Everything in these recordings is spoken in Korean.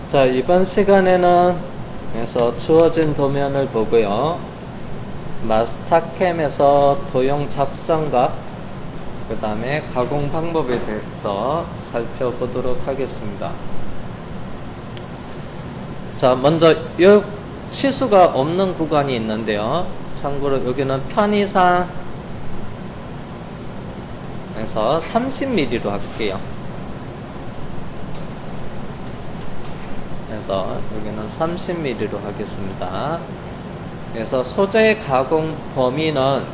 자, 이번 시간에는 그래서 주어진 도면을 보고요. 마스터캠에서 도형 작성과 그 다음에 가공 방법에 대해서 살펴보도록 하겠습니다. 자, 먼저 이 치수가 없는 구간이 있는데요. 참고로 여기는 편의상 그래서 30mm로 할게요. 그래서 여기는 30mm로 하겠습니다. 그래서 소재 가공 범위는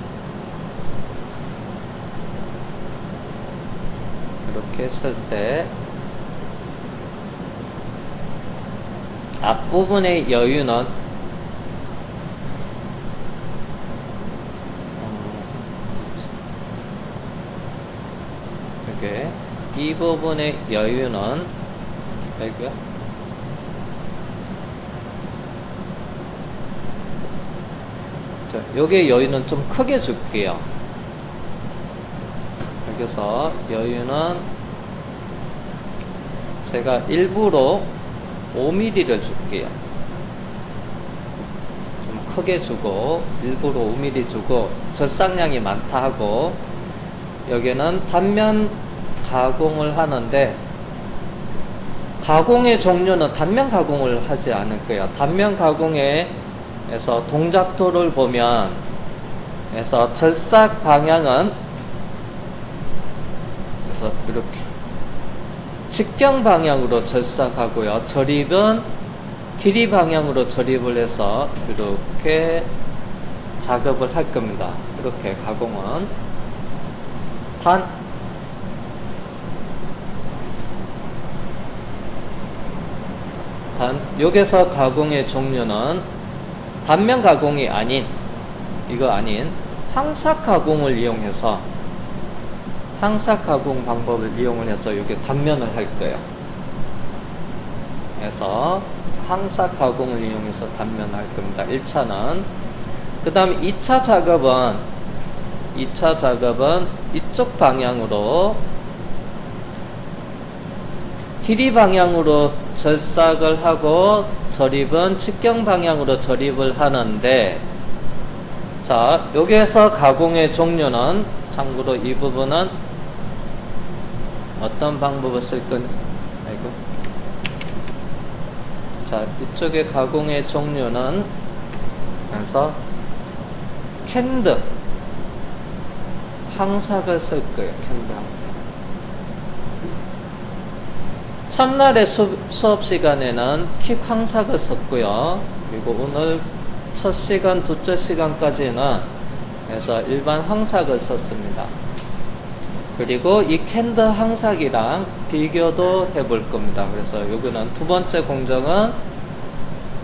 이렇게 했을 때 앞부분의 여유는 이렇게 이 부분의 여유는 여기요. 자, 여기에 여유는 좀 크게 줄게요. 여기서 여유는 제가 일부러 5mm를 줄게요. 좀 크게 주고 일부러 5mm 주고 젖상량이 많다 하고, 여기는 단면 가공을 하는데 가공의 종류는 단면 가공을 하지 않을 거예요. 단면 가공에서 동작도를 보면 그래서 절삭 방향은 그래서 이렇게 직경 방향으로 절삭하고요. 저립은 길이 방향으로 저립을 해서 이렇게 작업을 할 겁니다. 이렇게 가공은 여기서 가공의 종류는 단면 가공이 아닌 항삭 가공을 이용해서 항삭 가공 방법을 이용을 해서 여기 단면을 할 거예요. 그래서 항삭 가공을 이용해서 단면을 할 겁니다. 1차는. 그 다음에 2차 작업은 이쪽 방향으로 길이 방향으로 절삭을 하고 저립은 직경 방향으로 저립을 하는데, 자, 여기에서 가공의 종류는 참고로 이 부분은 어떤 방법을 쓸 거냐. 자, 이쪽의 가공의 종류는 그래서 캔드 항삭을 쓸 거예요. 캔드 항삭. 첫날의 수업 시간에는 킥 항삭을 썼고요. 그리고 오늘 첫 시간, 둘째 시간까지는 그래서 일반 항삭을 썼습니다. 그리고 이 캔드 항삭이랑 비교도 해볼 겁니다. 그래서 여기는 두 번째 공정은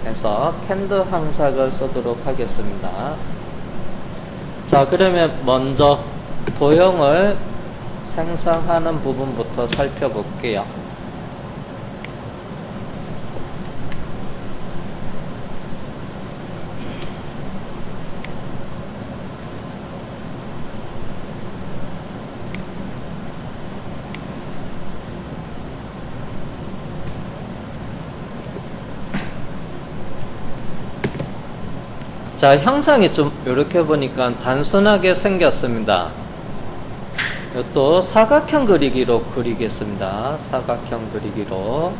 그래서 캔드 항삭을 쓰도록 하겠습니다. 자, 그러면 먼저 도형을 생성하는 부분부터 살펴볼게요. 자, 형상이 좀 이렇게 보니까 단순하게 생겼습니다. 또 사각형 그리기로 그리겠습니다. 사각형 그리기로.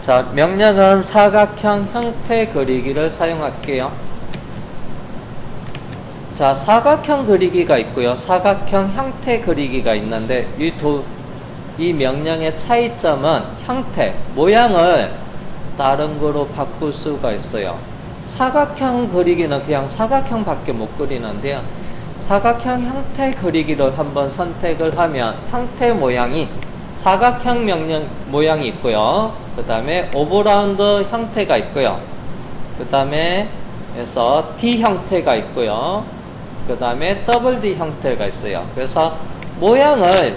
자, 명령은 사각형 형태 그리기를 사용할게요. 자, 사각형 그리기가 있고요. 사각형 형태 그리기가 있는데 이 명령의 차이점은 형태, 모양을 다른 거로 바꿀 수가 있어요. 사각형 그리기는 그냥 사각형밖에 못 그리는데요. 사각형 형태 그리기를 한번 선택을 하면 형태 모양이 사각형 모양이 있고요. 그 다음에 오버라운드 형태가 있고요. 그 다음에 그래서 D 형태가 있고요. 그 다음에 더블 D 형태가 있어요. 그래서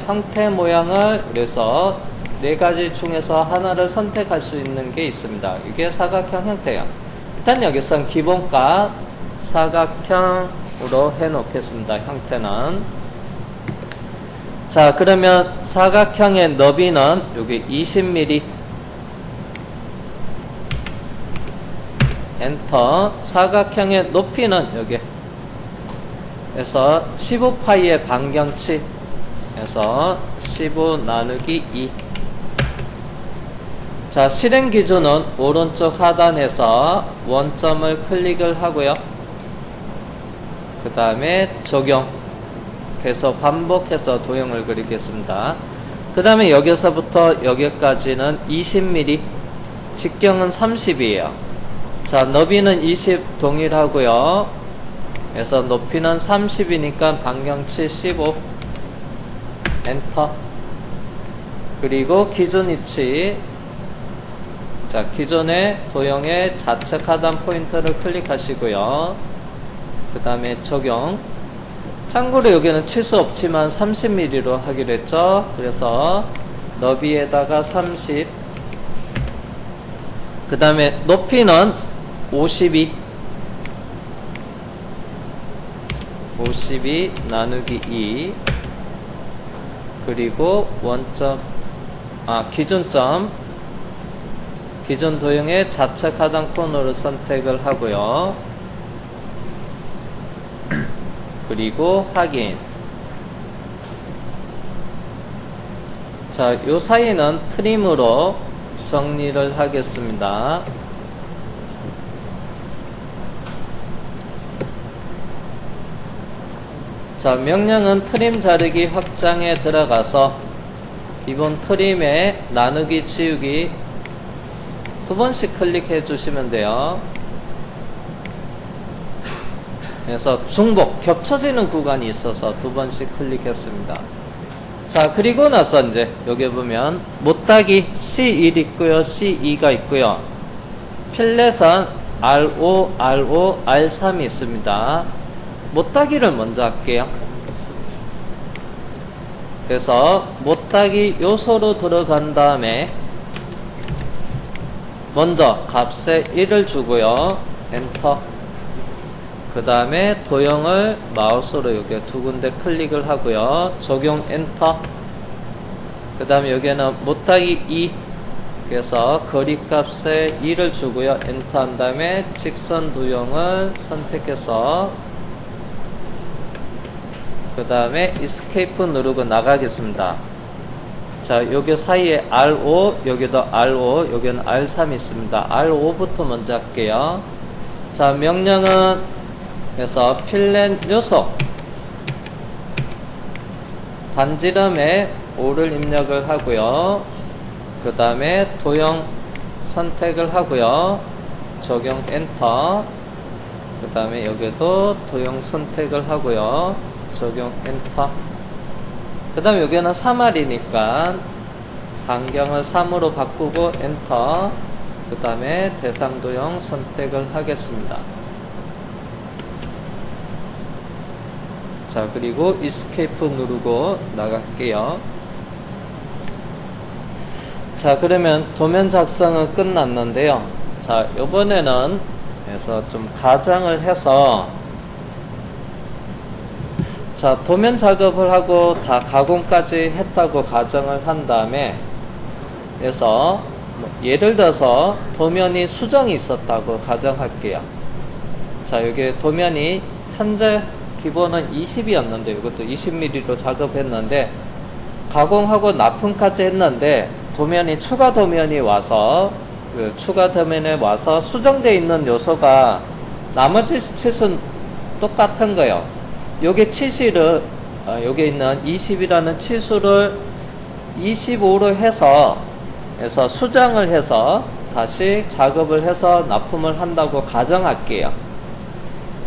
형태 모양을 그래서 네 가지 중에서 하나를 선택할 수 있는 게 있습니다. 이게 사각형 형태예요. 일단 여기선 기본값 사각형으로 해놓겠습니다. 형태는. 자, 그러면 사각형의 너비는 여기 20mm 엔터. 사각형의 높이는 여기 에서 15파이의 반경치 에서 15 나누기 2. 자, 실행 기준은 오른쪽 하단에서 원점을 클릭을 하고요. 그 다음에 적용. 계속 반복해서 도형을 그리겠습니다. 그 다음에 여기서부터 여기까지는 20mm, 직경은 30이에요. 자, 너비는 20 동일하고요. 그래서 높이는 30이니까 반경치 15. 엔터. 그리고 기준 위치. 자, 기존의 도형의 좌측 하단 포인트를 클릭하시고요. 그 다음에 적용. 참고로 여기는 치수 없지만 30mm로 하기로 했죠. 그래서 너비에다가 30. 그 다음에 높이는 52. 52 나누기 2. 그리고 원점, 기준점. 기존 도형의 좌측 하단 코너를 선택을 하고요. 그리고 확인. 자, 요 사이는 트림으로 정리를 하겠습니다. 자, 명령은 트림 자르기 확장에 들어가서 기본 트림에 나누기 지우기 두 번씩 클릭해 주시면 돼요. 그래서 중복, 겹쳐지는 구간이 있어서 두 번씩 클릭했습니다. 자, 그리고 나서 이제 여기 보면 못따기 C1 있고요, C2가 있고요. 필렛은 R5, R5, R3이 있습니다. 못따기를 먼저 할게요. 그래서 못따기 요소로 들어간 다음에 먼저 값에 1을 주고요. 엔터. 그 다음에 도형을 마우스로 여기 두 군데 클릭을 하고요. 적용 엔터. 그 다음에 여기는 못하기 2. 그래서 거리 값에 2를 주고요. 엔터 한 다음에 직선 도형을 선택해서 그 다음에 이스케이프 누르고 나가겠습니다. 자, 여기 사이에 R5, 여기도 R5, 여기는 R3 있습니다. R5부터 먼저 할게요. 자, 명령은 그래서 필렛 요소 단지름에 5를 입력을 하고요. 그 다음에 도형 선택을 하고요. 적용 엔터. 그 다음에 여기도 도형 선택을 하고요. 적용 엔터. 그 다음에 여기는 3R이니까 반경을 3으로 바꾸고 엔터. 그 다음에 대상 도형 선택을 하겠습니다. 자, 그리고 이스케이프 누르고 나갈게요. 자, 그러면 도면 작성은 끝났는데요. 자, 요번에는 그래서 좀 가정을 해서 자, 도면 작업을 하고 다 가공까지 했다고 가정을 한 다음에 그래서 예를 들어서 도면이 수정이 있었다고 가정할게요. 자, 여기 도면이 현재 기본은 20이었는데 이것도 20mm로 작업했는데 가공하고 납품까지 했는데 도면이 추가 도면이 와서 그 추가 도면에 와서 수정되어 있는 요소가 나머지 치수는 똑같은 거예요. 요게 치수를 여기 있는 20이라는 치수를 25로 해서 수정을 해서 다시 작업을 해서 납품을 한다고 가정할게요.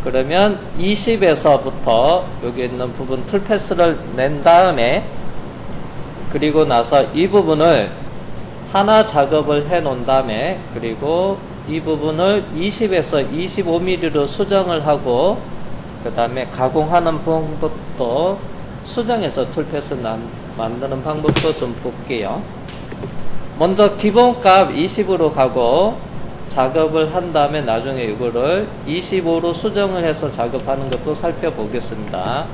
그러면 20에서부터 여기 있는 부분 툴패스를 낸 다음에 그리고 나서 이 부분을 하나 작업을 해 놓은 다음에 그리고 이 부분을 20에서 25mm로 수정을 하고 그 다음에 가공하는 방법도 수정해서 툴패스 만드는 방법도 좀 볼게요. 먼저 기본값 20으로 가고 작업을 한 다음에 나중에 이거를 25로 수정을 해서 작업하는 것도 살펴보겠습니다.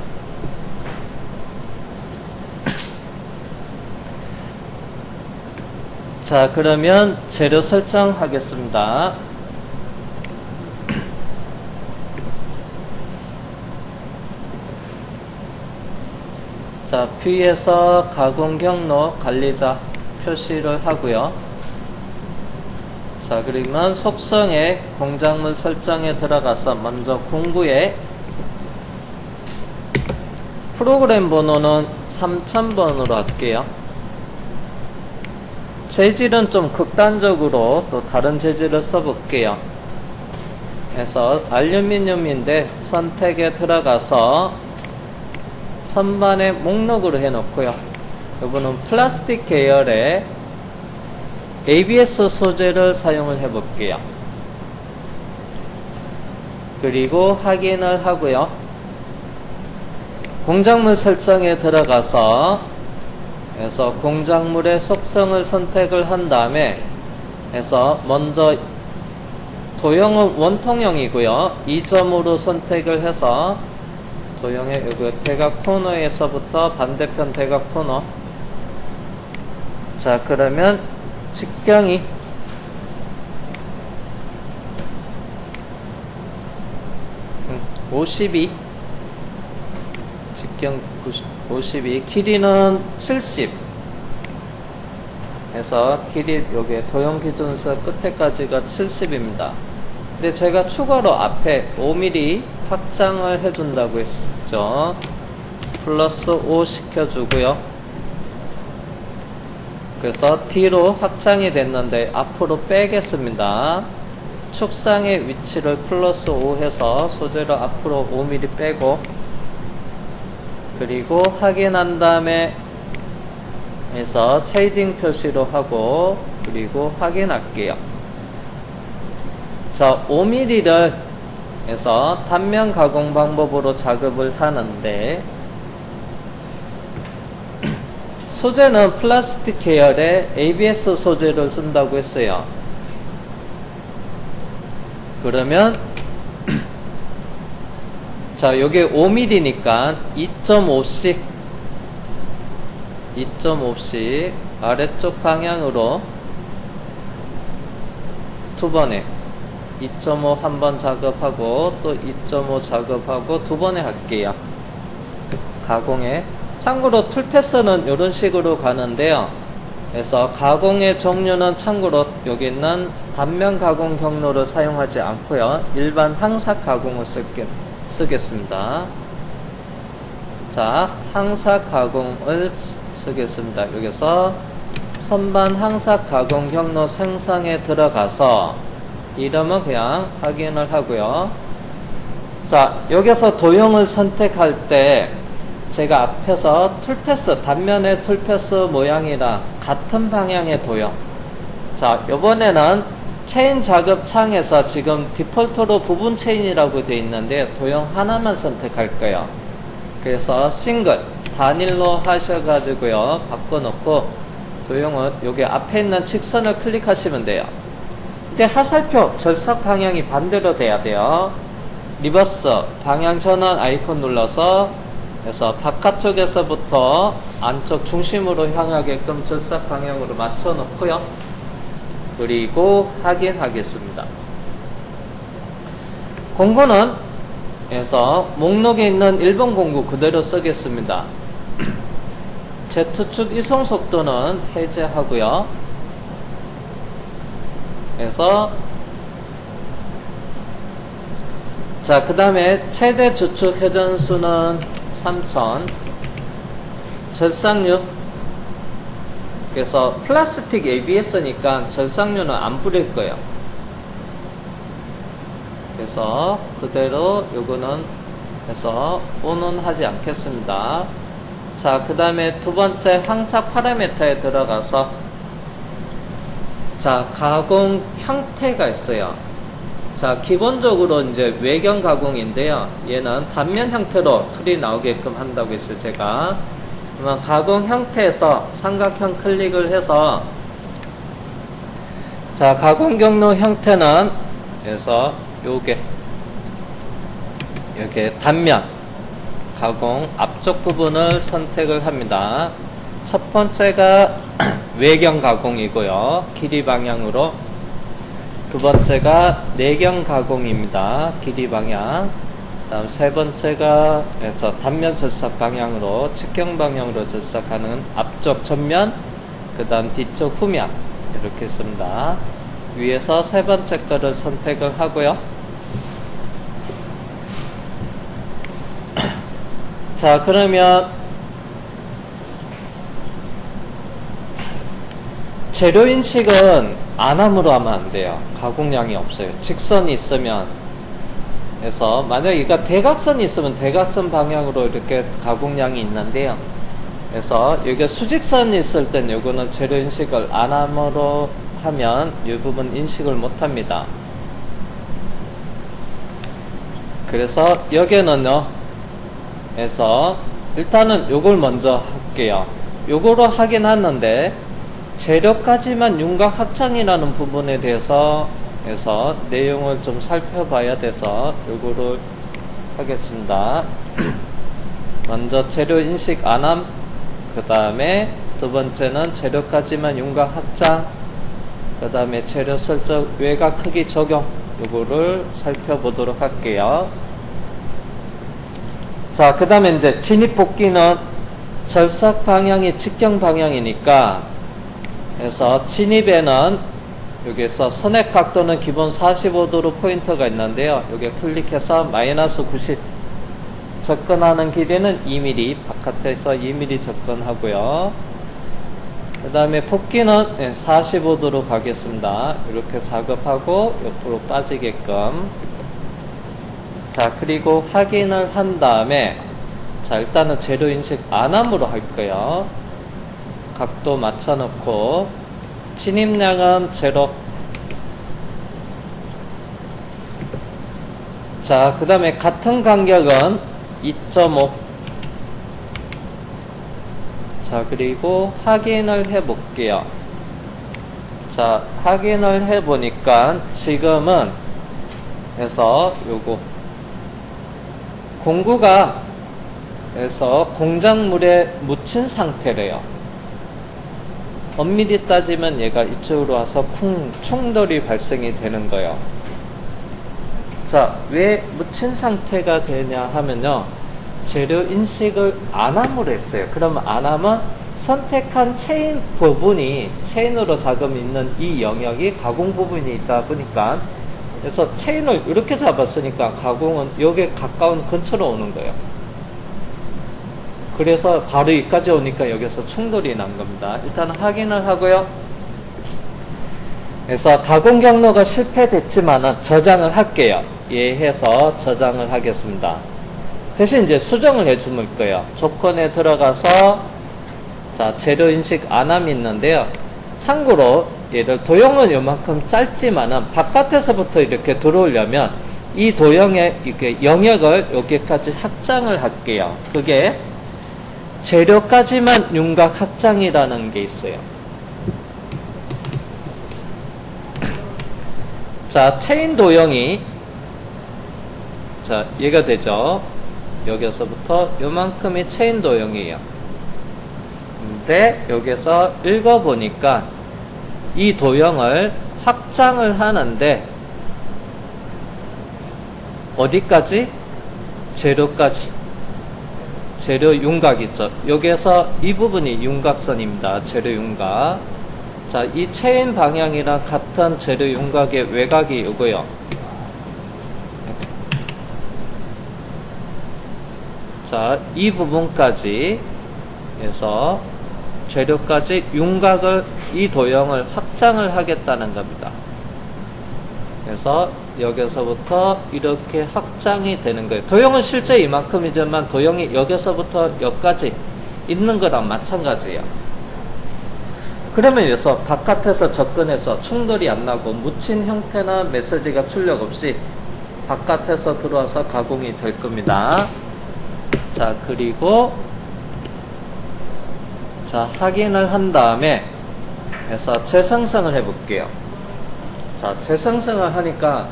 자, 그러면 재료 설정하겠습니다. 자, 뷰에서 가공 경로 관리자 표시를 하고요. 자, 그러면 속성에 공작물 설정에 들어가서 먼저 공구에 프로그램 번호는 3000번으로 할게요. 재질은 좀 극단적으로 또 다른 재질을 써볼게요. 그래서 알루미늄인데 선택에 들어가서 선반에 목록으로 해놓고요. 이거는 플라스틱 계열의 ABS 소재를 사용을 해볼게요. 그리고 확인을 하고요. 공작물 설정에 들어가서 그래서 공작물의 속성을 선택을 한 다음에 해서 먼저 도형은 원통형이고요. 2점으로 선택을 해서 도형의 여기 대각 코너에서부터 반대편 대각 코너. 자, 그러면 직경이 52, 직경 52, 길이는 70 해서 길이 여기 도형 기준서 끝에까지가 70입니다. 근데 제가 추가로 앞에 5mm 확장을 해준다고 했죠. 플러스 5 시켜주고요. 그래서 뒤로 확장이 됐는데 앞으로 빼겠습니다. 축상의 위치를 플러스 5 해서 소재를 앞으로 5mm 빼고, 그리고 확인한 다음에 해서 쉐이딩 표시로 하고, 그리고 확인할게요. 자, 5mm를 해서 단면 가공 방법으로 작업을 하는데, 소재는 플라스틱 계열의 ABS 소재를 쓴다고 했어요. 그러면 자, 요게 5mm니까 2.5씩 아래쪽 방향으로 두 번에 2.5 한 번 작업하고 또 2.5 작업하고 두 번에 할게요. 가공에. 참고로 툴패스는 이런 식으로 가는데요. 그래서 가공의 종류는 참고로 여기 있는 단면 가공 경로를 사용하지 않고요. 일반 항삭 가공을 쓰겠습니다. 자, 항삭 가공을 쓰겠습니다. 여기서 선반 항삭 가공 경로 생성에 들어가서 이름은 그냥 확인을 하고요. 자, 여기서 도형을 선택할 때 제가 앞에서 툴패스, 단면의 툴패스 모양이랑 같은 방향의 도형. 자, 요번에는 체인 작업 창에서 지금 디폴트로 부분 체인이라고 되어 있는데 도형 하나만 선택할 거예요. 그래서 싱글, 단일로 하셔가지고요. 바꿔놓고 도형은 여기 앞에 있는 직선을 클릭하시면 돼요. 근데 하살표, 절삭 방향이 반대로 돼야 돼요. 리버스, 방향 전환 아이콘 눌러서 그래서 바깥쪽에서부터 안쪽 중심으로 향하게끔 절삭 방향으로 맞춰 놓고요. 그리고 확인하겠습니다. 공구는 그래서 목록에 있는 1번 공구 그대로 쓰겠습니다. Z축 이송 속도는 해제하고요. 그래서 자, 그 다음에 최대 주축 회전수는 3000. 절삭류, 그래서 플라스틱 ABS니까 절삭류는 안 뿌릴 거예요. 그래서 그대로 요거는 해서 ON은 하지 않겠습니다. 자, 그 다음에 두 번째 항삭 파라미터에 들어가서 자, 가공 형태가 있어요. 자, 기본적으로 이제 외경 가공인데요. 얘는 단면 형태로 툴이 나오게끔 한다고 했어요, 제가. 그러면 가공 형태에서 삼각형 클릭을 해서 자, 가공 경로 형태는 그래서 요게 이렇게 단면 가공 앞쪽 부분을 선택을 합니다. 첫 번째가 외경 가공이고요. 길이 방향으로. 두 번째가 내경 가공입니다. 길이 방향. 다음 세 번째가 단면 절삭 방향으로 측경 방향으로 절삭하는 앞쪽 전면, 그 다음 뒤쪽 후면 이렇게 있습니다. 위에서 세 번째 거를 선택을 하고요. 자, 그러면 재료 인식은 안암으로 하면 안 돼요. 가공량이 없어요. 직선이 있으면 해서 만약 이가 대각선이 있으면 대각선 방향으로 이렇게 가공량이 있는데요. 그래서 여기 수직선이 있을 땐 요거는 재료 인식을 안암으로 하면 이 부분 인식을 못 합니다. 그래서 여기는요. 그래서 일단은 요걸 먼저 할게요. 요거로 하긴 하는데 재료까지만 윤곽 확장이라는 부분에 대해서 내용을 좀 살펴봐야 돼서 요거를 하겠습니다. 먼저 재료 인식 안함, 그 다음에 두 번째는 재료까지만 윤곽 확장, 그 다음에 재료 설정 외곽 크기 적용, 요거를 살펴보도록 할게요. 자, 그 다음에 이제 진입 복귀는 절삭 방향이 직경 방향이니까 그래서 진입에는 여기서 선액 각도는 기본 45도로 포인터가 있는데요. 여기 클릭해서 마이너스 90 접근하는 길이는 2mm, 바깥에서 2mm 접근하고요. 그 다음에 복귀는 45도로 가겠습니다. 이렇게 작업하고 옆으로 빠지게끔. 자, 그리고 확인을 한 다음에 자, 일단은 재료 인식 안함으로 할 거예요. 각도 맞춰놓고 진입량은 제로. 자, 그 다음에 같은 간격은 2.5. 자, 그리고 확인을 해 볼게요. 자, 확인을 해 보니까 지금은 해서 요거 공구가 해서 공작물에 묻힌 상태래요. 엄밀히 따지면 얘가 이쪽으로 와서 충돌이 발생이 되는 거예요. 자, 왜 묻힌 상태가 되냐 하면요. 재료 인식을 안함으로 했어요. 그러면 안함은 선택한 체인 부분이, 체인으로 자금 있는 이 영역이 가공 부분이 있다 보니까, 그래서 체인을 이렇게 잡았으니까 가공은 여기에 가까운 근처로 오는 거예요. 그래서 바로 여기까지 오니까 여기서 충돌이 난 겁니다. 일단 확인을 하고요. 그래서 가공 경로가 실패됐지만은 저장을 할게요. 예 해서 저장을 하겠습니다. 대신 이제 수정을 해 줄 거예요. 조건에 들어가서 자, 재료 인식 안함이 있는데요. 참고로 얘를 도형은 요만큼 짧지만은 바깥에서부터 이렇게 들어오려면 이 도형의 이렇게 영역을 여기까지 확장을 할게요. 그게 재료까지만 윤곽 확장이라는 게 있어요. 자, 체인 도형이 자, 얘가 되죠. 여기서부터 요만큼이 체인 도형이에요. 근데 여기서 읽어보니까 이 도형을 확장을 하는데 어디까지? 재료까지. 재료 윤곽 있죠. 여기에서 이 부분이 윤곽선입니다. 재료 윤곽. 자, 이 체인 방향이랑 같은 재료 윤곽의 외곽이 이거요. 자, 이 부분까지 해서 재료까지 윤곽을, 이 도형을 확장을 하겠다는 겁니다. 그래서 여기서부터 이렇게 확장이 되는 거예요. 도형은 실제 이만큼이지만 도형이 여기서부터 여기까지 있는 거랑 마찬가지예요. 그러면 여기서 바깥에서 접근해서 충돌이 안 나고 묻힌 형태나 메시지가 출력 없이 바깥에서 들어와서 가공이 될 겁니다. 자, 그리고 자, 확인을 한 다음에 해서 재생성을 해 볼게요. 자, 재생성을 하니까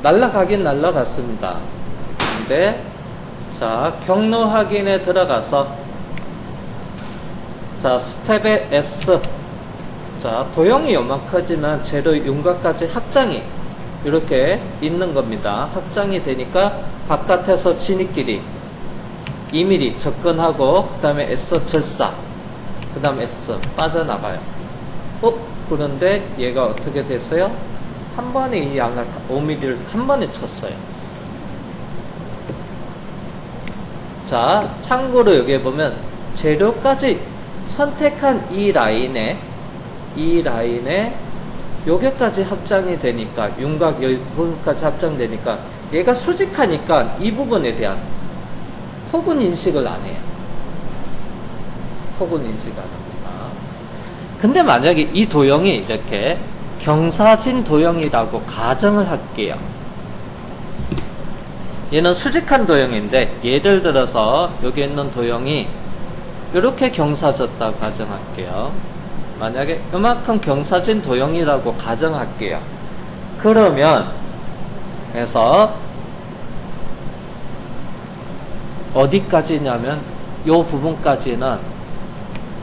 날라가긴 날라갔습니다. 근데 자, 경로 확인에 들어가서 자, 스텝의 S. 자, 도형이 요만큼지만 재료 윤곽까지 확장이 이렇게 있는 겁니다. 확장이 되니까 바깥에서 진입길이 2mm 접근하고 그 다음에 S 절사 그 다음 S 빠져나가요. 그런데 얘가 어떻게 됐어요? 한 번에 이 양을 5mm를 한 번에 쳤어요. 자, 참고로 여기 보면 재료까지 선택한 이 라인에 여기까지 확장이 되니까 윤곽 여기까지 확장되니까 얘가 수직하니까 이 부분에 대한 폭은 인식을 안 해요. 폭은 인식 안 합니다. 근데 만약에 이 도형이 이렇게 경사진 도형이라고 가정을 할게요. 얘는 수직한 도형인데 예를 들어서 여기 있는 도형이 이렇게 경사졌다고 가정할게요. 만약에 이만큼 경사진 도형이라고 가정할게요. 그러면 그래서 어디까지냐면 요 부분까지는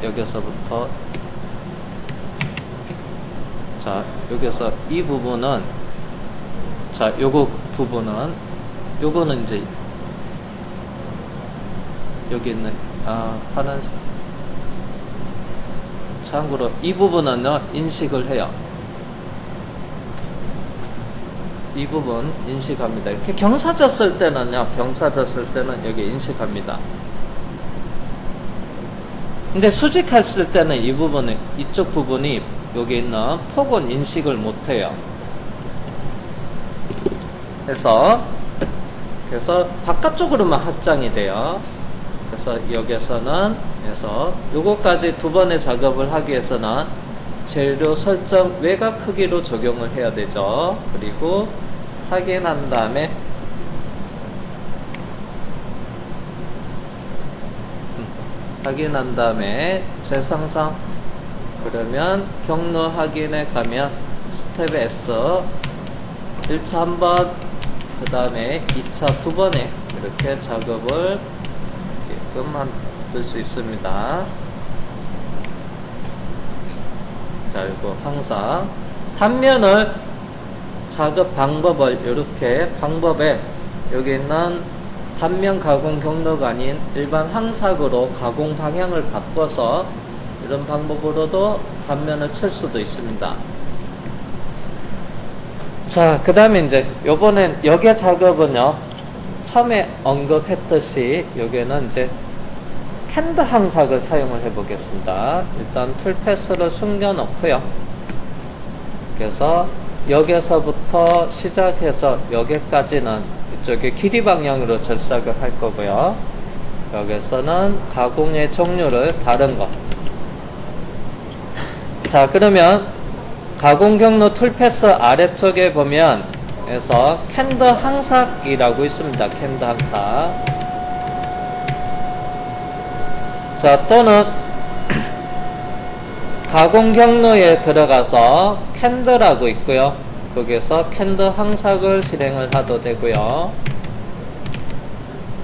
여기서부터 자 여기서 이 부분은 자 요거 부분은 요거는 이제 여기 있는 파란색 참고로 이 부분은요 인식을 해요. 이 부분 인식합니다. 이렇게 경사졌을 때는 여기 인식합니다. 근데 수직했을 때는 이 부분은 이쪽 부분이 여기 있는 폭은 인식을 못해요. 그래서 바깥쪽으로만 확장이 돼요. 그래서 여기서는 요거까지 두 번의 작업을 하기 위해서는 재료 설정 외곽 크기로 적용을 해야 되죠. 그리고 확인한 다음에 재상상 그러면 경로 확인에 가면 스텝 S 1차 한 번 그 다음에 2차 두 번에 이렇게 작업을 게끔 만들 수 있습니다. 자, 이거 항상 단면을 작업 방법을 이렇게 방법에 여기 있는 단면 가공 경로가 아닌 일반 항삭으로 가공 방향을 바꿔서 이런 방법으로도 단면을 칠 수도 있습니다. 자, 그 다음에 이제 요번엔 여기 작업은요 처음에 언급했듯이 여기는 이제 캔드 항삭을 사용을 해 보겠습니다. 일단 툴 패스를 숨겨 놓고요. 그래서 여기서부터 시작해서 여기까지는 이쪽에 길이 방향으로 절삭을 할 거고요. 여기서는 가공의 종류를 다른 거. 자, 그러면 가공 경로 툴 패스 아래쪽에 보면 그래서 캔드 항삭이라고 있습니다. 캔드 항삭. 자, 또는 가공 경로에 들어가서 캔드라고 있고요. 거기에서 캔드 항삭을 실행을 하도 되고요.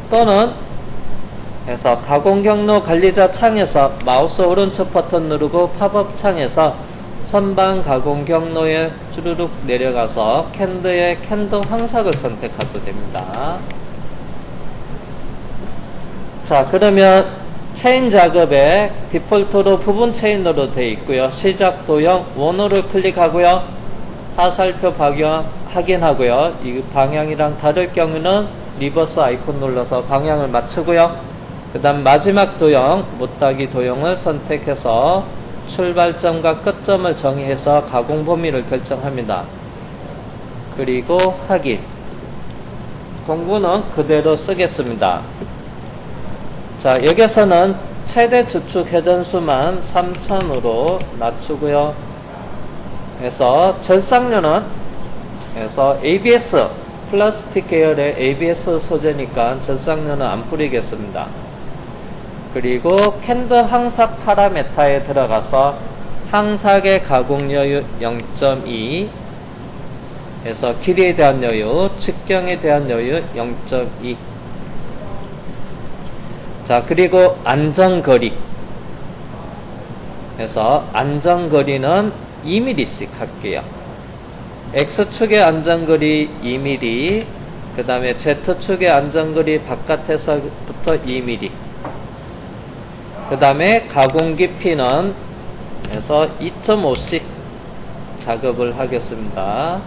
또는 그래서 가공 경로 관리자 창에서 마우스 오른쪽 버튼 누르고 팝업 창에서 선반 가공 경로에 주르륵 내려가서 캔드의 캔드 항삭을 선택해도 됩니다. 자, 그러면 체인 작업에 디폴트로 부분 체인으로 되어 있고요. 시작 도형 원호를 클릭하고요. 화살표 방향 확인하고요. 이 방향이랑 다를 경우는 리버스 아이콘 눌러서 방향을 맞추고요. 그 다음 마지막 도형 못따기 도형을 선택해서 출발점과 끝점을 정의해서 가공 범위를 결정합니다. 그리고 확인. 공구는 그대로 쓰겠습니다. 자, 여기서는 최대 주축 회전수만 3000으로 낮추고요. 그래서 절삭류는 그래서 ABS 플라스틱 계열의 ABS 소재니까 절삭류는 안 뿌리겠습니다. 그리고 캔드 항삭 파라메타에 들어가서 항삭의 가공 여유 0.2 그래서 길이에 대한 여유, 직경에 대한 여유 0.2. 자, 그리고 안전거리. 그래서 안전거리는 2mm씩 할게요. X축의 안전거리 2mm, 그 다음에 Z축의 안전거리 바깥에서부터 2mm, 그 다음에 가공 깊이는 해서 2.5씩 작업을 하겠습니다.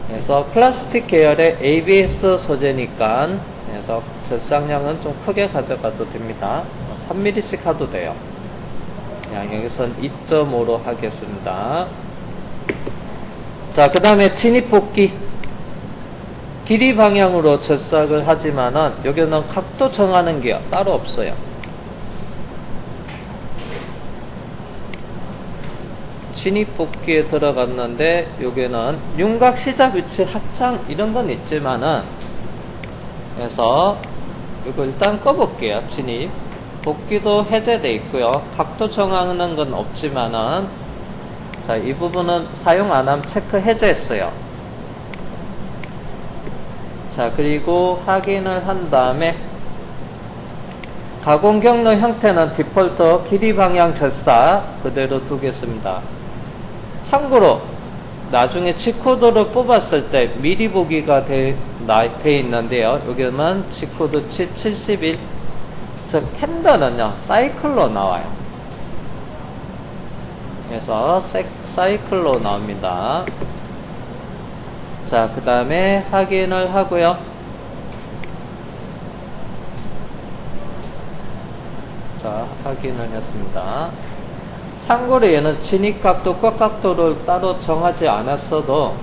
그래서 플라스틱 계열의 ABS 소재니까 그래서 젖상량은 좀 크게 가져가도 됩니다. 3mm씩 하도 돼요. 그냥 여기선 2.5로 하겠습니다. 자, 그 다음에 진입복귀. 길이 방향으로 젖삭을 하지만은 여기는 각도 정하는 게 따로 없어요. 진입복귀에 들어갔는데 여기는 윤곽 시작 위치 확장 이런 건 있지만은 그래서 이거 일단 꺼볼게요. 진입 복귀도 해제돼 있고요. 각도 정하는 건 없지만은 자, 이 부분은 사용 안 함 체크 해제했어요. 자, 그리고 확인을 한 다음에 가공 경로 형태는 디폴트 길이 방향 젖삭 그대로 두겠습니다. 참고로 나중에 G코드를 뽑았을 때 미리 보기가 돼 있는데요. 여기는 G코드 G71. 저 캔더는요 사이클로 나와요. 그래서 사이클로 나옵니다. 자, 그 다음에 확인을 하고요. 자, 확인을 했습니다. 참고로 얘는 진입각도 끝각도를 따로 정하지 않았어도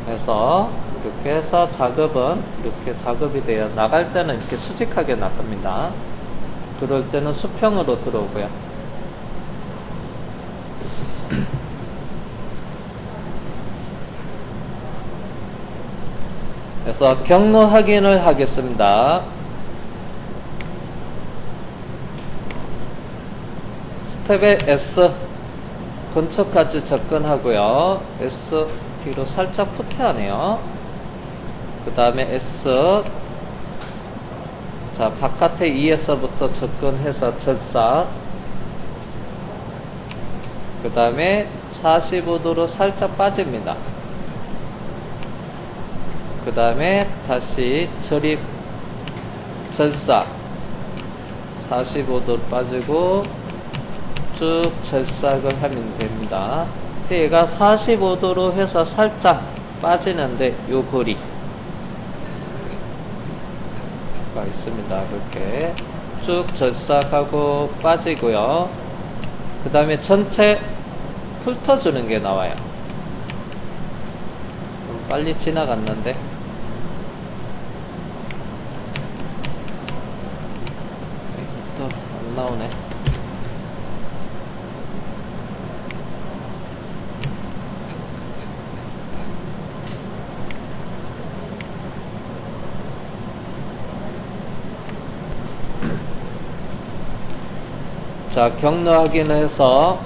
그래서 이렇게 해서 작업은 이렇게 작업이 되어 나갈 때는 이렇게 수직하게 나갑니다. 들어올 때는 수평으로 들어오고요. 그래서 경로 확인을 하겠습니다. 스텝에 S 근처까지 접근하고요. S 뒤로 살짝 후퇴하네요. 그 다음에 S 자, 바깥에 2에서부터 접근해서 젖삭 그 다음에 45도로 살짝 빠집니다. 그 다음에 다시 저립 젖삭 45도로 빠지고 쭉 젖삭을 하면 됩니다. 얘가 45도로 해서 살짝 빠지는데 요 거리가 있습니다. 이렇게 쭉 젖삭하고 빠지고요. 그 다음에 전체 훑어주는 게 나와요. 좀 빨리 지나갔는데 또 안 나오네. 자, 경로 확인을 해서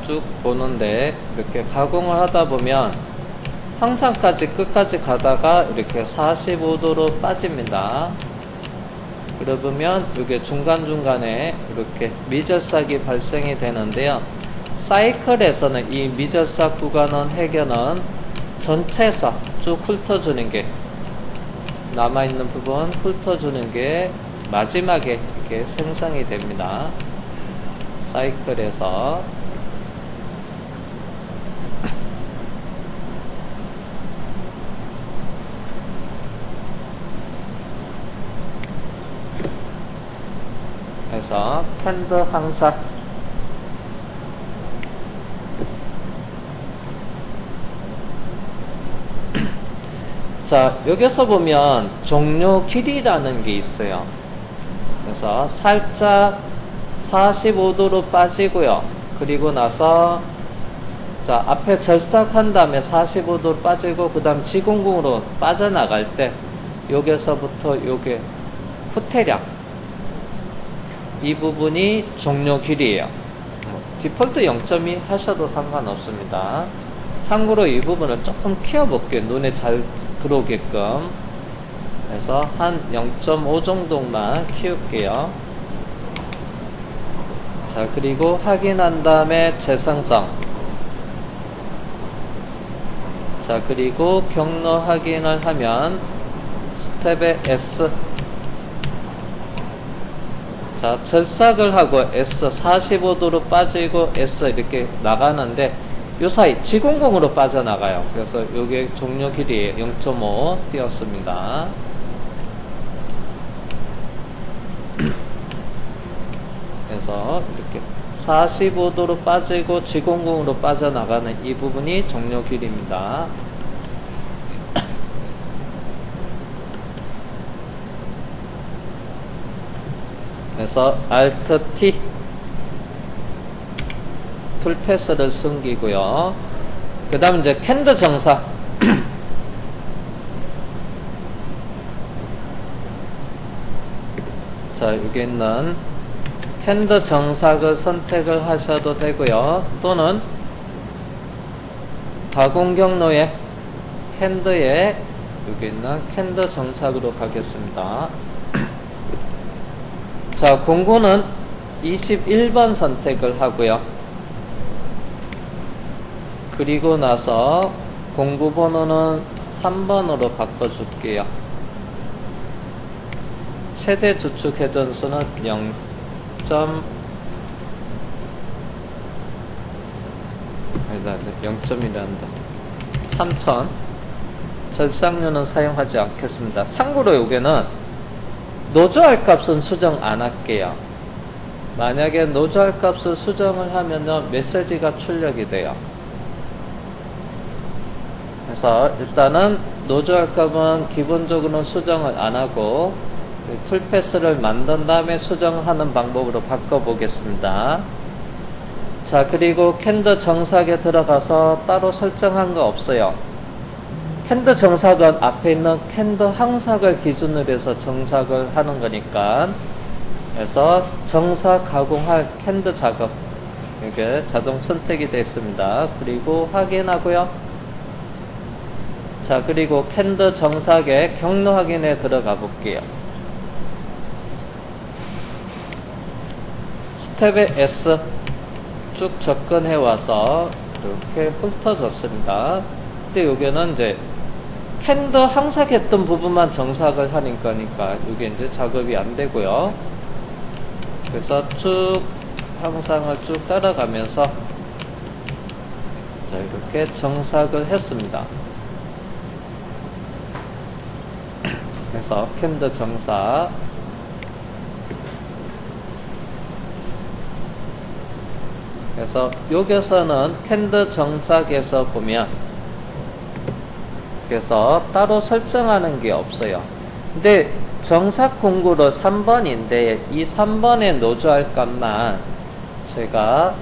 쭉 보는데 이렇게 가공을 하다 보면 항상까지 끝까지 가다가 이렇게 45도로 빠집니다. 그러면 이게 중간중간에 이렇게 미적삭이 발생이 되는데요. 사이클에서는 이 미적삭 구간은 해결은 전체에서 쭉 훑어주는 게 남아있는 부분 훑어주는 게 마지막에 이렇게 생성이 됩니다. 사이클에서 그래서 캔드 항사 자, 여기서 보면 종료 길이라는 게 있어요. 그래서 살짝 45도로 빠지고요. 그리고 나서 자, 앞에 절삭한 다음에 45도로 빠지고 그 다음 지공공으로 빠져나갈 때 여기서부터 요게 후퇴량 이 부분이 종료 길이에요. 디폴트 0.2 하셔도 상관없습니다. 참고로 이 부분을 조금 키워볼게요. 눈에 잘 들어오게끔. 그래서 한 0.5 정도만 키울게요. 자, 그리고 확인한 다음에 재생성. 자, 그리고 경로 확인을 하면 스텝의 S. 자, 절삭을 하고 S 45도로 빠지고 S 이렇게 나가는데 요 사이 지공공으로 빠져나가요. 그래서 요게 종료 길이 0.5 띄었습니다. 그래서 이렇게 45도로 빠지고 지공공으로 빠져나가는 이 부분이 종료 길이입니다. 그래서 Alt T 툴패스를 숨기고요. 그 다음 이제 캔드 정사. 자, 여기 있는 캔드 정삭을 선택을 하셔도 되고요. 또는 가공 경로에 캔드에 여기 있는 캔드 정삭으로 가겠습니다. 자, 공구는 21번 선택을 하고요. 그리고 나서 공구 번호는 3번으로 바꿔줄게요. 최대 주축 회전수는 3000. 절삭류는 사용하지 않겠습니다. 참고로 여기는 노조할 값은 수정 안 할게요. 만약에 노조할 값을 수정을 하면은 메시지가 출력이 돼요. 그래서 일단은 노조할 값은 기본적으로 수정을 안 하고 툴패스를 만든 다음에 수정하는 방법으로 바꿔보겠습니다. 자, 그리고 캔드 정삭에 들어가서 따로 설정한 거 없어요. 캔드 정삭은 앞에 있는 캔드 항삭을 기준으로 해서 정삭을 하는 거니까, 그래서 정삭 가공할 캔드 작업 이게 자동 선택이 됐습니다. 그리고 확인하고요. 자, 그리고 캔드 정삭의 경로 확인에 들어가 볼게요. 스텝의 S 쭉 접근해 와서 이렇게 훑어줬습니다. 근데 여기는 이제 캔드 항삭했던 부분만 정삭을 하는 거니까 이게 이제 작업이 안 되고요. 그래서 쭉 항상을 쭉 따라가면서 자, 이렇게 정삭을 했습니다. 그래서 캔드 정삭. 그래서 여기서는 캔드 정삭에서 보면 그래서 따로 설정하는 게 없어요. 근데 정삭 공구로 3번인데 이 3번에 노조할 값만 제가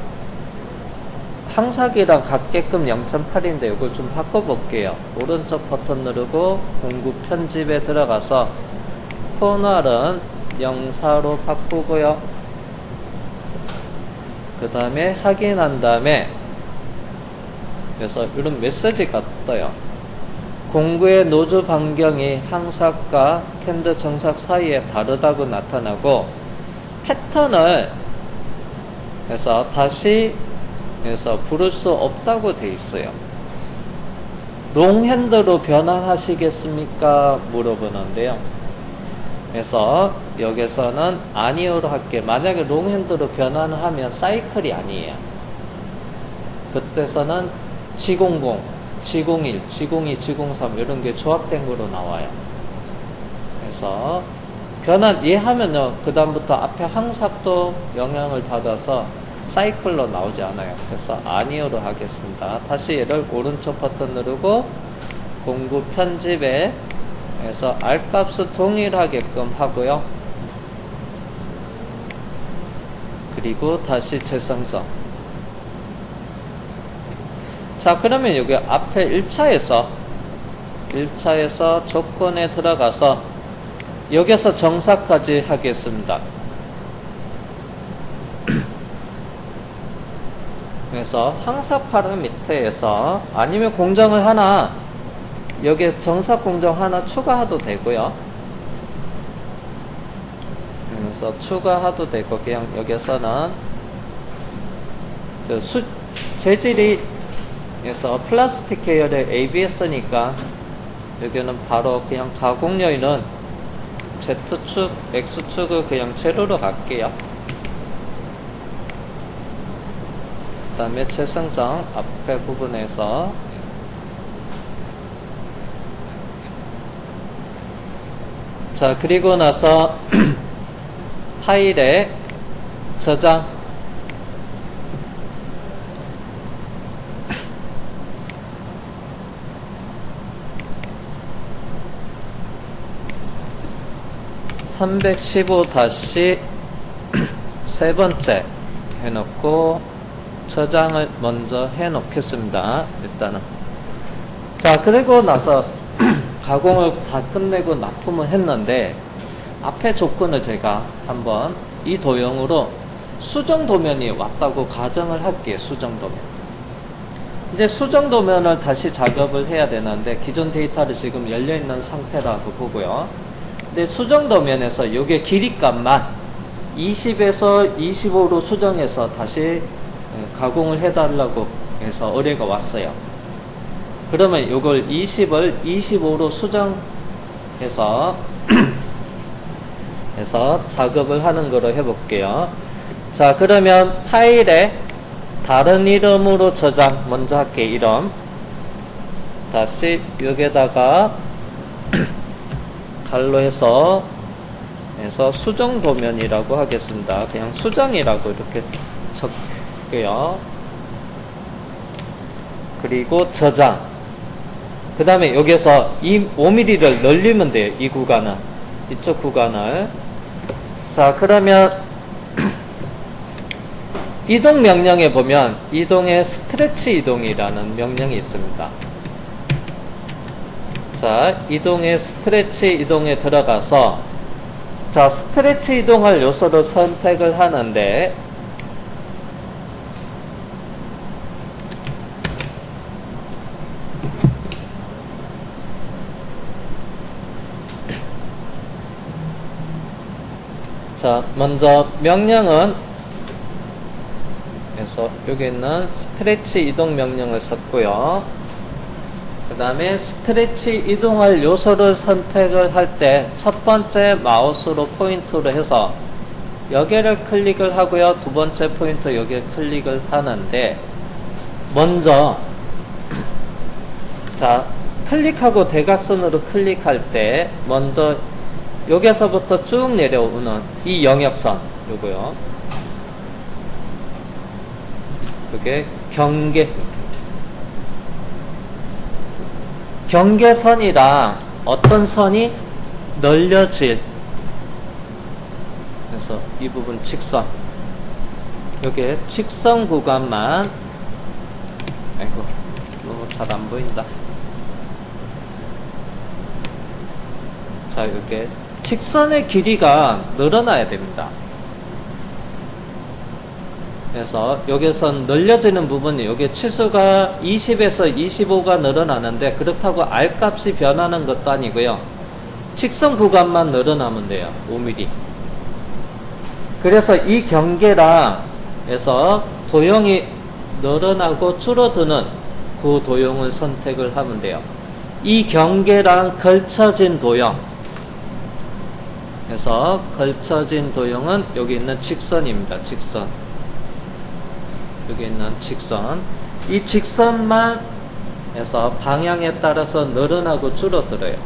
항삭이랑 같게끔 0.8인데 이걸 좀 바꿔볼게요. 오른쪽 버튼 누르고 공구 편집에 들어가서 포널은 04로 바꾸고요. 그 다음에 확인한 다음에 그래서 이런 메시지가 떠요. 공구의 노조 반경이 항삭과 캔드 정삭 사이에 다르다고 나타나고 패턴을 그래서 다시 그래서 부를 수 없다고 돼 있어요. 롱핸드로 변환하시겠습니까? 물어보는데요. 그래서 여기서는 아니오로 할게. 만약에 롱핸드로 변환을 하면 사이클이 아니에요. 그때서는 G00, G01, G02, G03 이런 게 조합된 거로 나와요. 그래서 변환 이해하면요. 그 다음부터 앞에 항삭도 영향을 받아서 사이클로 나오지 않아요. 그래서 아니오로 하겠습니다. 다시 얘를 오른쪽 버튼 누르고 공구 편집에 그래서 R값을 동일하게끔 하고요. 그리고 다시 재생성. 자, 그러면 여기 앞에 1차에서 조건에 들어가서 여기서 정삭까지 하겠습니다. 그래서 항삭 파라미터에서 아니면 공정을 하나 여기에 정삭 공정 하나 추가해도 되고요. 그래서 추가해도 되고 그냥 여기서는 재질이 그래서 플라스틱 계열의 ABS니까 여기는 바로 그냥 가공 요인은 Z축, X축을 그냥 제로로 갈게요. 그 다음에 재생성 앞에 부분에서 자, 그리고 나서 파일에 저장 (315-) 세 번째 해놓고 저장을 먼저 해 놓겠습니다. 일단은 자, 그리고 나서 가공을 다 끝내고 납품을 했는데 앞에 조건을 제가 한번 이 도형으로 수정 도면이 왔다고 가정을 할게요. 수정 도면. 이제 수정 도면을 다시 작업을 해야 되는데 기존 데이터를 지금 열려있는 상태라고 보고요. 근데 수정 도면에서 요게 길이값만 20에서 25로 수정해서 다시 가공을 해달라고 해서 의뢰가 왔어요. 그러면 요걸 20을 25로 수정해서 해서 작업을 하는 거로 해볼게요. 자, 그러면 파일에 다른 이름으로 저장 먼저 할게. 이름 다시 여기에다가 갈로 해서 수정 도면이라고 하겠습니다. 그냥 수정이라고 이렇게 적게요. 그리고 저장. 그 다음에 여기서 이 5mm를 늘리면 돼요. 이 구간은. 이쪽 구간을. 자, 그러면 이동 명령에 보면 이동의 스트레치 이동이라는 명령이 있습니다. 자, 이동의 스트레치 이동에 들어가서 자, 스트레치 이동할 요소를 선택을 하는데 자, 먼저 명령은 그래서 여기 있는 스트레치 이동 명령을 썼고요. 그 다음에 스트레치 이동할 요소를 선택을 할 때 첫 번째 마우스로 포인트를 해서 여기를 클릭을 하고요. 두 번째 포인트 여기에 클릭을 하는데 먼저 자, 클릭하고 대각선으로 클릭할 때 먼저 여기서부터 쭉 내려오는 이 영역선 요거요. 요게 경계선이랑 어떤 선이 늘려질 그래서 이 부분 직선 요게 직선 구간만 아이고 너무 잘 안 보인다. 자, 요게 직선의 길이가 늘어나야 됩니다. 그래서 여기서 늘려지는 부분이 여기 치수가 20에서 25가 늘어나는데 그렇다고 R값이 변하는 것도 아니고요. 직선 구간만 늘어나면 돼요. 5mm. 그래서 이 경계랑 해서 도형이 늘어나고 줄어드는 그 도형을 선택을 하면 돼요. 이 경계랑 걸쳐진 도형 그래서 걸쳐진 도형은 여기 있는 직선입니다. 직선 여기 있는 직선 이 직선만 해서 방향에 따라서 늘어나고 줄어들어요.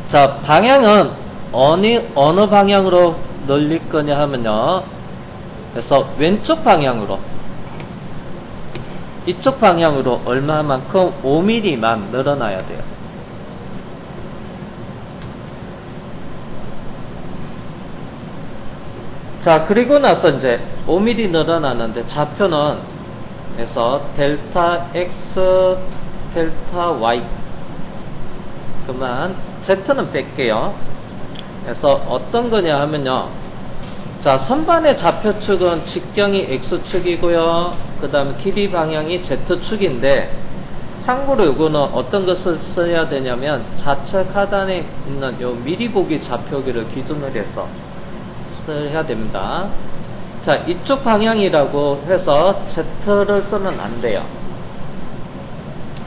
자, 방향은 어느 방향으로 늘릴 거냐 하면요. 그래서 왼쪽 방향으로 이쪽 방향으로 얼마만큼 5mm만 늘어나야 돼요. 자, 그리고 나서 이제 5mm 늘어나는데 좌표는 그래서 델타 X, 델타 Y 그만 Z는 뺄게요. 그래서 어떤 거냐 하면요. 자, 선반의 좌표축은 직경이 X축이고요. 그 다음에 길이 방향이 Z축인데 참고로 이거는 어떤 것을 써야 되냐면 좌측 하단에 있는 요 미리 보기 좌표기를 기준으로 해서 해야 됩니다. 자, 이쪽 방향이라고 해서 Z를 쓰면 안 돼요.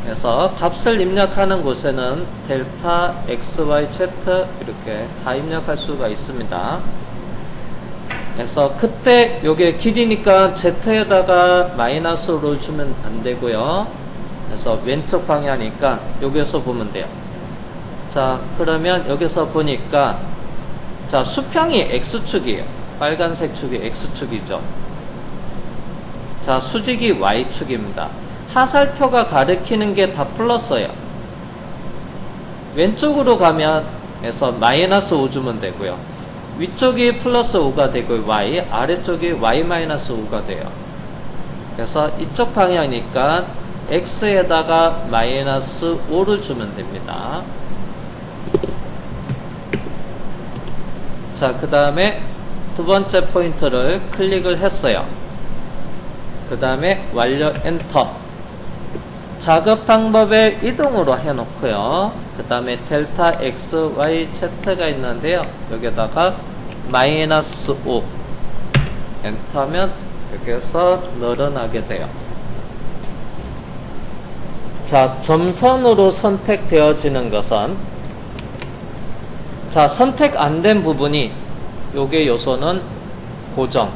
그래서 값을 입력하는 곳에는 델타 x, y, z 이렇게 다 입력할 수가 있습니다. 그래서 그때 요게 길이니까 z에다가 마이너스를 주면 안 되고요. 그래서 왼쪽 방향이니까 여기서 보면 돼요. 자, 그러면 여기서 보니까 자, 수평이 x축이에요. 빨간색 축이 x축이죠. 자, 수직이 y축입니다. 하살표가 가리키는 게 다 플러스예요. 왼쪽으로 가면 해서 마이너스 5 주면 되고요. 위쪽이 플러스 5가 되고 y, 아래쪽이 y 마이너스 5가 돼요. 그래서 이쪽 방향이니까 x에다가 마이너스 5를 주면 됩니다. 자, 그 다음에 두 번째 포인트를 클릭을 했어요. 그 다음에 완료 엔터. 작업 방법의 이동으로 해놓고요. 그 다음에 델타 x, y, z가 있는데요. 여기다가 마이너스 5 엔터하면 여기서 늘어나게 돼요. 자, 점선으로 선택되어지는 것은 자, 선택 안 된 부분이 요게 요소는 고정.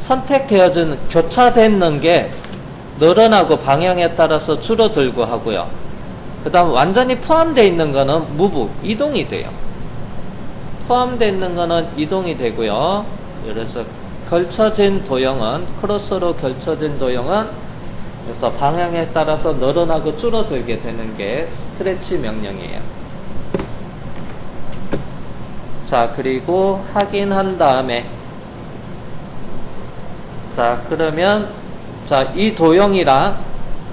선택되어진 교차되는 게 늘어나고 방향에 따라서 줄어들고 하고요. 그 다음 완전히 포함되어 있는 거는 무브, 이동이 돼요. 포함되어 있는 거는 이동이 되고요. 그래서 걸쳐진 도형은, 크로스로 걸쳐진 도형은 그래서 방향에 따라서 늘어나고 줄어들게 되는 게 스트레치 명령이에요. 자, 그리고 확인한 다음에 자, 그러면 자, 이 도형이랑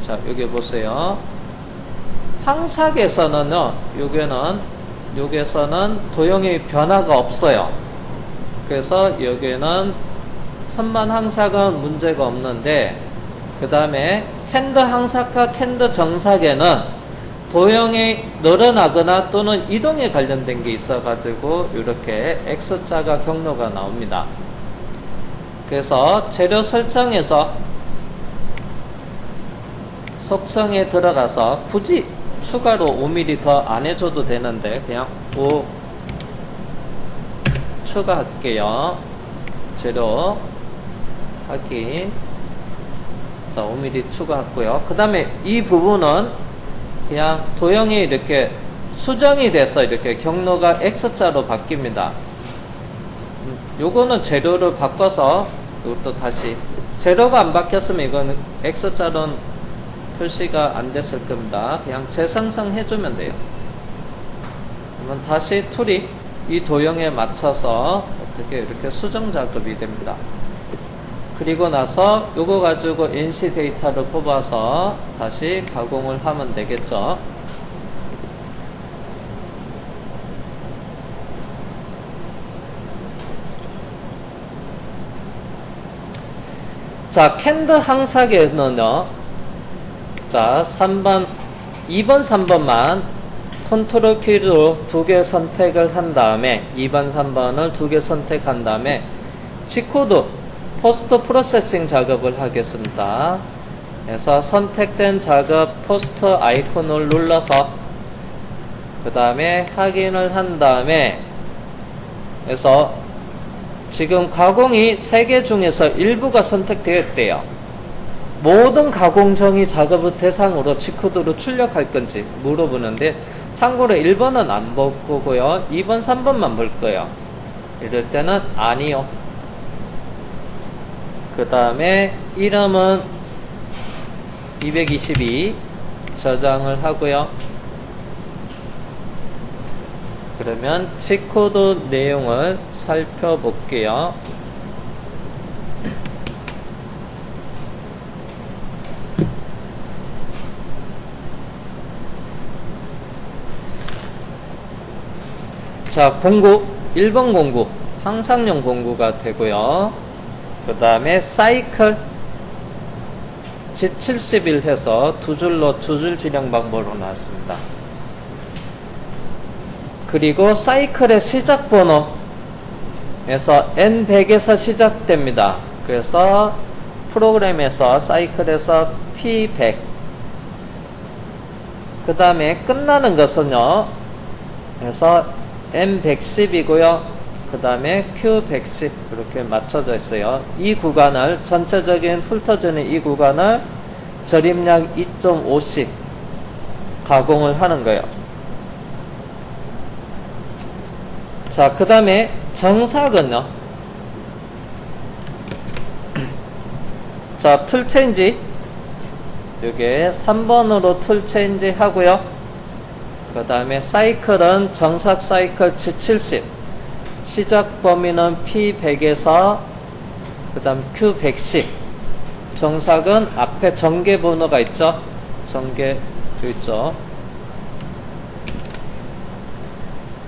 자, 여기 보세요. 항삭에서는요, 여기에서는 도형의 변화가 없어요. 그래서 여기는 선반 항삭은 문제가 없는데, 그 다음에 캔드 항삭과 캔드 정삭에는 도형이 늘어나거나 또는 이동에 관련된 게 있어가지고 이렇게 X자가 경로가 나옵니다. 그래서 재료 설정에서 속성에 들어가서 굳이 추가로 5mm 더 안 해줘도 되는데 그냥 5 추가할게요. 재료 확인. 자, 5mm 추가했고요. 그 다음에 이 부분은 그냥 도형이 이렇게 수정이 돼서 이렇게 경로가 X자로 바뀝니다. 요거는 재료를 바꿔서 이것도 다시 재료가 안 바뀌었으면 이거는 X자로는 표시가 안 됐을 겁니다. 그냥 재생성 해주면 돼요. 그러면 다시 툴이 이 도형에 맞춰서 어떻게 이렇게 수정 작업이 됩니다. 그리고 나서 요거 가지고 NC 데이터를 뽑아서 다시 가공을 하면 되겠죠. 자, 캔드 항삭에는요. 자, 2번, 3번만 컨트롤 키로 2개 선택을 한 다음에 2번, 3번을 2개 선택한 다음에 G코드 포스트 프로세싱 작업을 하겠습니다. 그래서 선택된 작업 포스트 아이콘을 눌러서 그 다음에 확인을 한 다음에 그래서 지금 가공이 3개 중에서 일부가 선택되었대요. 모든 가공 정의 작업의 대상으로 G코드로 출력할 건지 물어보는데 참고로 1번은 안 볼 거고요. 2번, 3번만 볼 거예요. 이럴 때는 아니요. 그 다음에 이름은 222 저장을 하고요. 그러면 G코드 내용을 살펴볼게요. 자, 공구 1번 공구 항상용 공구가 되고요. 그 다음에 사이클 G71 해서 두 줄로 두 줄 진행 방법으로 나왔습니다. 그리고 사이클의 시작 번호 그래서 N100에서 시작됩니다. 그래서 프로그램에서 사이클에서 P100 그 다음에 끝나는 것은요, 그래서 M110이고요. 그 다음에 Q110 이렇게 맞춰져 있어요. 이 구간을, 전체적인 훑어주는 이 구간을 절임량 2.5씩 가공을 하는 거예요. 자, 그 다음에 정삭은요. 자, 툴 체인지. 요게 3번으로 툴 체인지 하고요. 그 다음에 사이클은 정삭 사이클 G70. 시작 범위는 P100에서 그 다음 Q110. 정삭은 앞에 전개 번호가 있죠. 전개 있죠.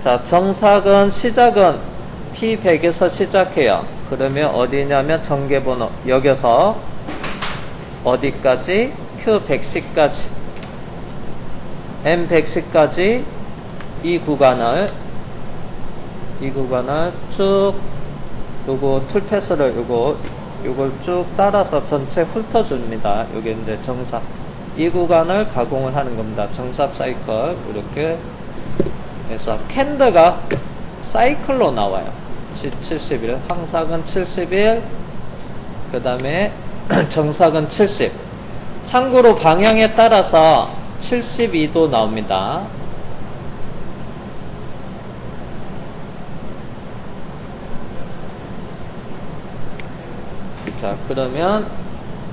자, 정삭은 시작은 P100에서 시작해요. 그러면 어디냐면 전개번호 여기서 어디까지? Q110까지 M110까지 이 구간을 쭉 요거 툴패스를 요걸 쭉 따라서 전체 훑어줍니다. 요게 이제 정삭 이 구간을 가공을 하는 겁니다. 정삭 사이클 이렇게 해서 캔드가 사이클로 나와요. 71 황삭은 71 그 다음에 정삭은 70 참고로 방향에 따라서 72도 나옵니다. 자, 그러면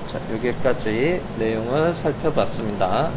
자, 여기까지 내용을 살펴봤습니다.